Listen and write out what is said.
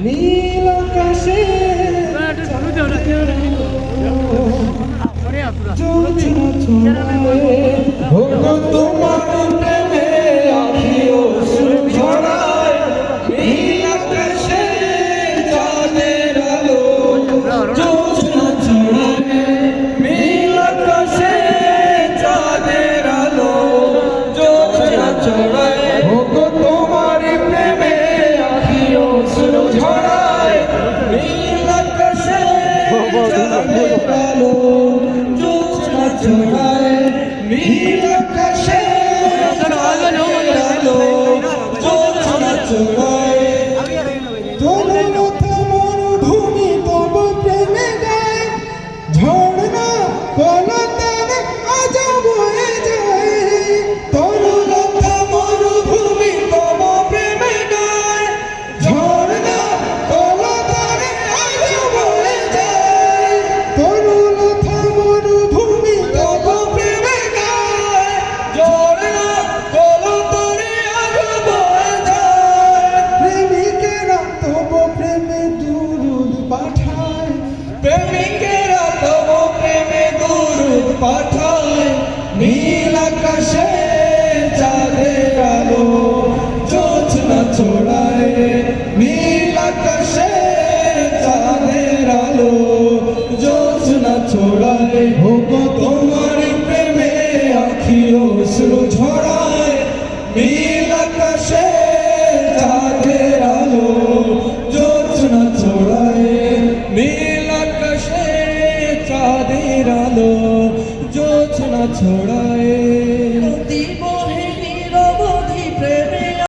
নীল আকাশে তোমার প্রেমে আখি অশ্রু ঝরায় নীল আকাশে চাঁদের আলো জ্যোৎস্না ছড়ায় নীল আকাশে চাঁদের আলো জ্যোৎস্না ছড়ায় তোমার প্রেমে আখি অশ্রু ঝরায় নীল আকাশে চাঁদের আলো জ্যোৎস্না ছড়ায় নীল আকাশে চাঁদের আলো জ্যোৎস্না ছড়ায়